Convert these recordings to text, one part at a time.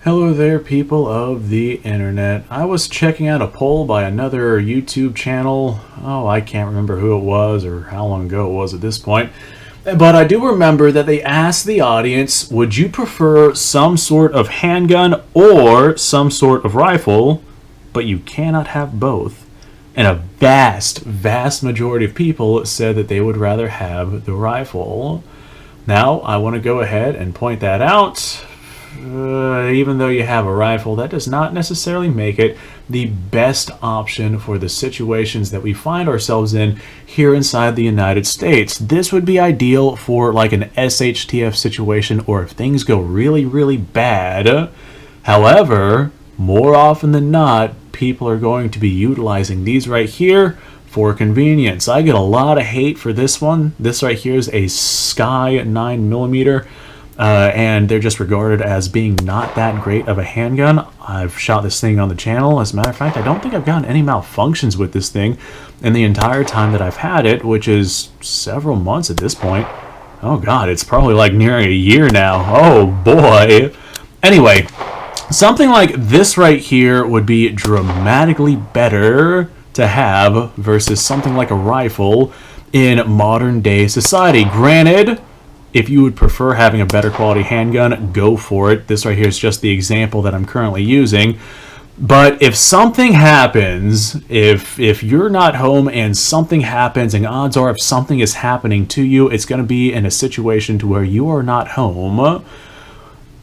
Hello there, people of the internet. I was checking out a poll by another YouTube channel. Oh, I can't remember who it was or how long ago it was at this point. But I do remember that they asked the audience, would you prefer some sort of handgun or some sort of rifle, but you cannot have both? And a vast majority of people said that they would rather have the rifle. Now, I want to go ahead and point that out. Even though you have a rifle, that does not necessarily make it the best option for the situations that we find ourselves in here inside the United States. This would be ideal for like an SHTF situation or if things go really bad. However, more often than not, people are going to be utilizing these right here for convenience. I get a lot of hate for this one. This right here is a Sky 9mm. And they're just regarded as being not that great of a handgun. I've shot this thing on the channel. As a matter of fact, I don't think I've gotten any malfunctions with this thing in the entire time that I've had it, which is several months at this point. Oh god, it's probably like nearing a year now. Oh boy. Anyway, something like this right here would be dramatically better to have versus something like a rifle in modern day society. Granted, if you would prefer having a better quality handgun, go for it. This right here is just the example that I'm currently using. But if something happens, if you're not home and something happens, and odds are if something is happening to you, it's going to be in a situation to where you are not home.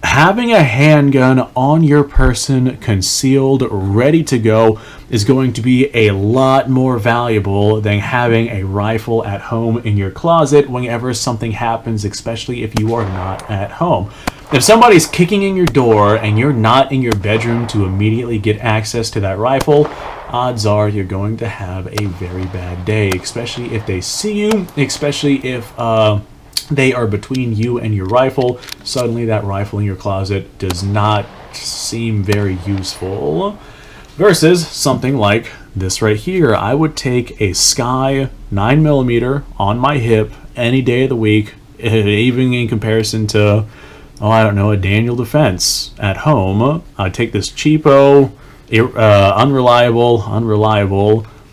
Having a handgun on your person, concealed, ready to go, is going to be a lot more valuable than having a rifle at home in your closet whenever something happens, especially if you are not at home. If somebody's kicking in your door and you're not in your bedroom to immediately get access to that rifle, odds are you're going to have a very bad day, especially if they see you, especially if they are between you and your rifle. Suddenly that rifle in your closet does not seem very useful. Versus something like this right here. I would take a Sky 9mm on my hip any day of the week, even in comparison to, I don't know, a Daniel Defense at home. I'd take this cheapo, unreliable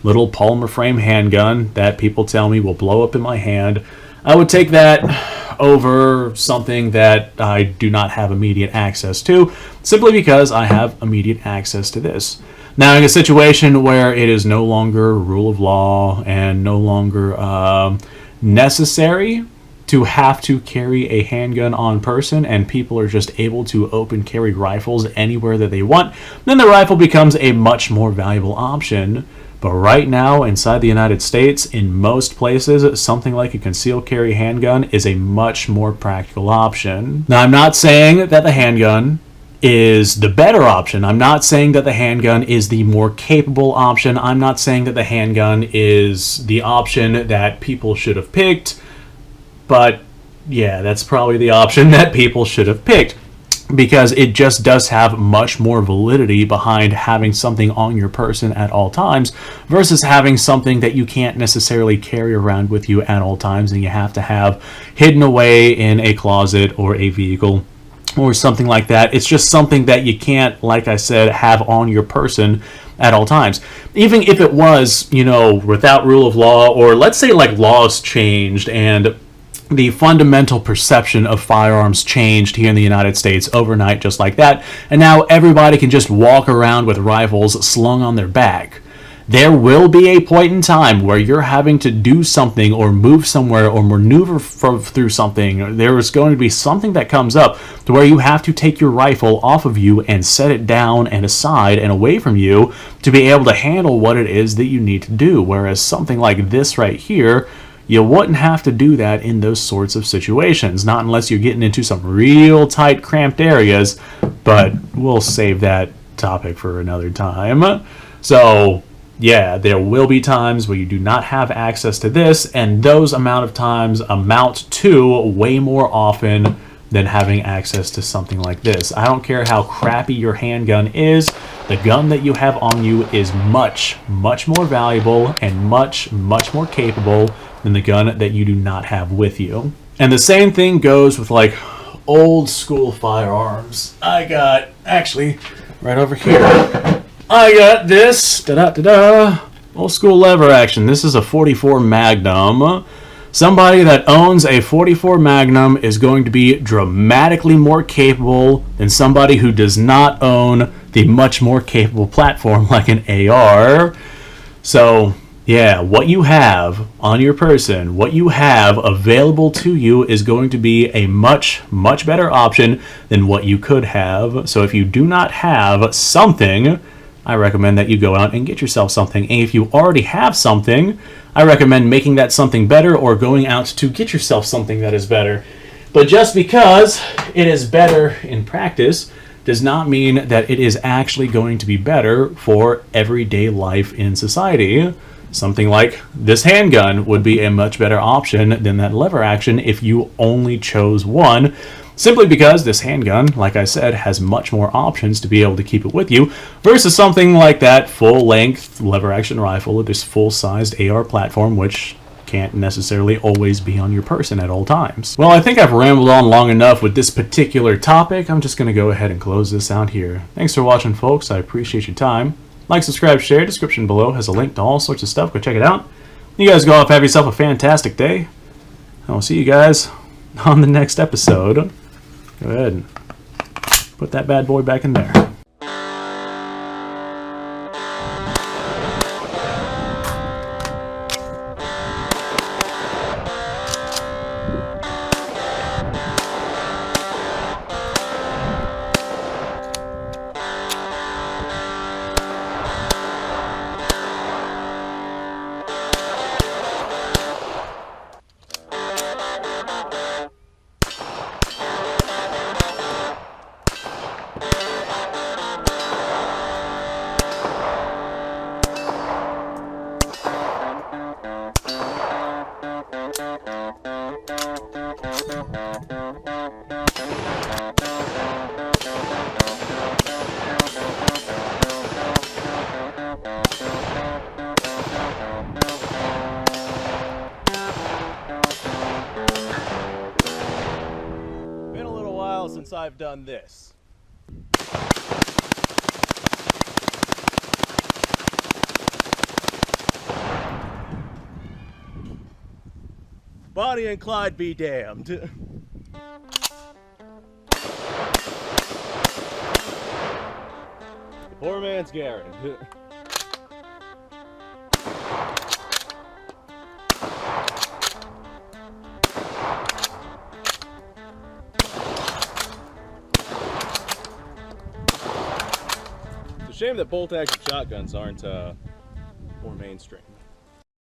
little polymer frame handgun that people tell me will blow up in my hand. I would take that over something that I do not have immediate access to, simply because I have immediate access to this. Now, in a situation where it is no longer rule of law and no longer necessary to have to carry a handgun on person, and people are just able to open carry rifles anywhere that they want, then the rifle becomes a much more valuable option. But right now, inside the United States, in most places, something like a concealed carry handgun is a much more practical option. Now, I'm not saying that the handgun is the better option. I'm not saying that the handgun is the more capable option. I'm not saying that the handgun is the option that people should have picked. But yeah, that's probably the option that people should have picked, because it just does have much more validity behind having something on your person at all times versus having something that you can't necessarily carry around with you at all times and you have to have hidden away in a closet or a vehicle or something like that. It's just something that you can't, like I said, have on your person at all times. Even if it was, without rule of law, or let's say like laws changed and the fundamental perception of firearms changed here in the United States overnight, just like that, and now everybody can just walk around with rifles slung on their back. There will be a point in time where you're having to do something or move somewhere or maneuver through something. There is going to be something that comes up to where you have to take your rifle off of you and set it down and aside and away from you to be able to handle what it is that you need to do. Whereas something like this right here, you wouldn't have to do that in those sorts of situations, not unless you're getting into some real tight, cramped areas, but we'll save that topic for another time. So, yeah, there will be times where you do not have access to this, and those amount of times amount to way more often than having access to something like this. I don't care how crappy your handgun is, the gun that you have on you is much more valuable and much more capable than the gun that you do not have with you. And the same thing goes with like old school firearms. I got, actually, right over here. I got this, old school lever action. This is a 44 Magnum. Somebody that owns a 44 Magnum is going to be dramatically more capable than somebody who does not own the much more capable platform like an AR. So, yeah, what you have on your person, what you have available to you is going to be a much, much better option than what you could have. So if you do not have something, I recommend that you go out and get yourself something. And if you already have something, I recommend making that something better or going out to get yourself something that is better. But just because it is better in practice does not mean that it is actually going to be better for everyday life in society. Something like this handgun would be a much better option than that lever action if you only chose one. Simply because this handgun, like I said, has much more options to be able to keep it with you versus something like that full-length lever-action rifle with this full-sized AR platform, which can't necessarily always be on your person at all times. Well, I think I've rambled on long enough with this particular topic. I'm just going to go ahead and close this out here. Thanks for watching, folks. I appreciate your time. Like, subscribe, share. Description below has a link to all sorts of stuff. Go check it out. You guys go off, have yourself a fantastic day. I'll see you guys on the next episode. Go ahead and put that bad boy back in there. Since I've done this. Bonnie and Clyde be damned. Poor man's Garrett. It's a shame that bolt-action shotguns aren't more mainstream.